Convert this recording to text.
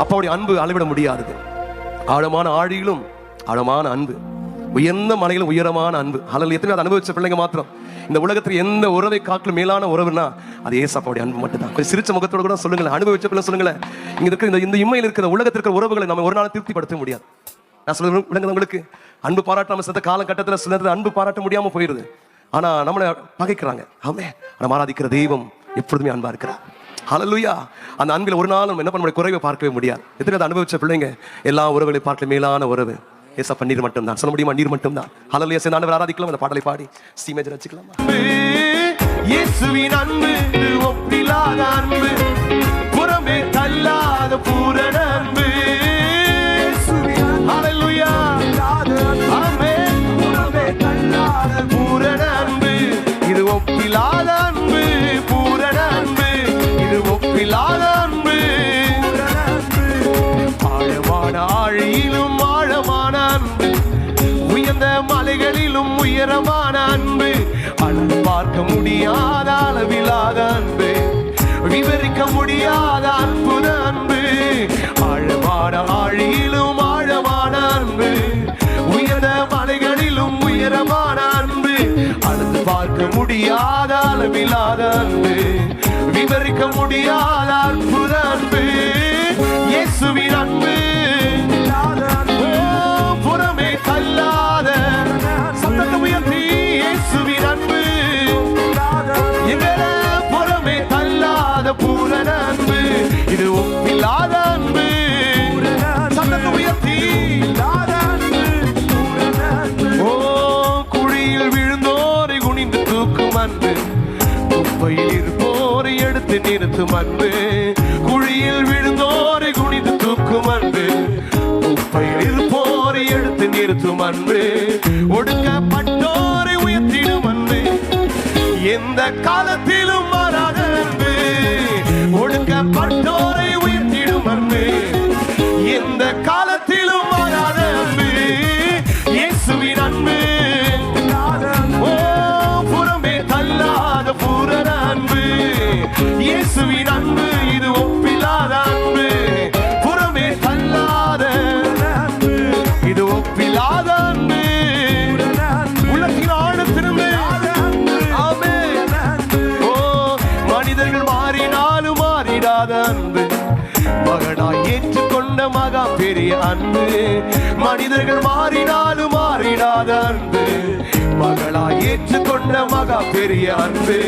அப்பாவுடைய அன்பு அளவிட முடியாதது. ஆழமான ஆழியிலும் ஆழமான அன்பு, உயர்ந்த மலையிலும் உயரமான அன்பு. அதில் எத்தனை அதை அனுபவிச்ச பிள்ளைங்க மாத்திரம். இந்த உலகத்தில் எந்த உறவை காட்டிலும் மேலான உறவுனா அது ஏசப்பாவுடைய அன்பு மட்டும்தான். கொஞ்சம் சிரிச்ச முகத்தோடு கூட சொல்லுங்களேன், அனுபவிச்ச பிள்ளை சொல்லுங்களேன். இங்க இருக்கிற இந்த இம்மையில் இருக்கிற உலகத்தில் இருக்கிற உறவுகளை நம்ம ஒரு நாள் திருப்திப்படுத்த முடியாது. நான் சொல்ல உங்களுக்கு அன்பு பாராட்டாம சில காலகட்டத்தில் சில அன்பு பாராட்ட முடியாம போயிருது. ஆனா நம்மளை பகைக்கிறாங்க. ஆமே, நம்ம ஆராதிக்கிற தெய்வம் எப்பொழுதுமே அன்பா இருக்கிறார். ஹல்லேலூயா. அந்த அன்பில் ஒரு நாளும் என்ன பண்ண முடியும், குறைவை பார்க்கவே முடியாது. எத்தனை அதை அனுபவிச்ச பிள்ளைங்க எல்லா உறவுகளை பார்க்க மேலான உறவு ஏசப்பா நீர் மட்டும்தான். சொல்ல முடியுமா? நீர் மட்டும்தான். ஹல்லேலூயா. சேர்ந்து ஆண்டவரை ஆராதிக்கலாம். அந்த பாடலை பாடி ஸ்டீமேஜர் வச்சுக்கலாமா? இயேசுவின் அன்பு ஒப்பிலாத அன்பு, புறமே தள்ளாத பூரண அன்பு. ஹல்லேலூயா. ஆமென். புறமே தள்ளாத பூரண அன்பு, இது ஒப்பிலாத அன்பு, பூரண அன்பு, இது ஒப்பிலாத அன்பு. ஆழமான ஆழியிலும் ஆழமான அன்பு, உயர்ந்த மலைகளிலும் உயரமான அன்பு, அளவு பார்க்க முடியாத அளவிலாத அன்பு, விவரிக்க முடியாத அற்புத அன்பு. ஆழமான ஆழியிலும் ஆழமான அன்பு, உயர்ந்த மலைகளிலும் உயரமான அன்பு, அளவு பார்க்க முடியாத அளவிலாத அன்பு, விவரிக்க முடியாத அற்புத அன்பு. இயேசுவின் அன்பு புறமே தள்ளாத, சத்தத்தை உயர்த்தி இயேசுவின் அன்பு புறமே தள்ளாத பூரண அன்பு, இது ஒப்பில்லாத அன்பு. சத்தத்தை உயர்த்தி ஓ குழியில் விழுந்தோரை குனிந்து தூக்கும் அன்பு, குப்பையில் இருப்போரை எடுத்து நிறுத்தும் அன்பு. குழியில் விழுந்தோரை குனிந்து தூக்கும் அன்பு, குப்பையில் இருப்போரை எடுத்து நிறுத்தும் அன்பு. ஒடுக்கப்பட்டோரை உயர்த்திடும் அன்பு, எந்த காலத்திலும் மாறாத அன்பு. ஒடுக்கப்பட்டோரை உயர்த்திடும் அன்பு, எந்த காலத்திலும் மாறாத அன்பு. இயேசுவின் அன்பு ஓ புறமே தள்ளாத பூரண அன்பு. இயேசுவின் அன்பு இது ஒப்பில்லாத அன்பு, புறமே தள்ளாத அன்பு, இது ஒப்பில்லாத அன்பு. உள்ளத்தின் ஆழத்திலிருந்து ஆமென். ஓ மனிதர்கள் மாறினாலும் மாறிடாத அன்பு, மகனாய் ஏற்றுக்கொண்ட மகா பெரிய அன்பு. மனிதர்கள் மாறினாலும் மாறிடாத அன்பு, மகளாய் ஏற்றுக்கொண்ட மகா பெரிய அன்பு.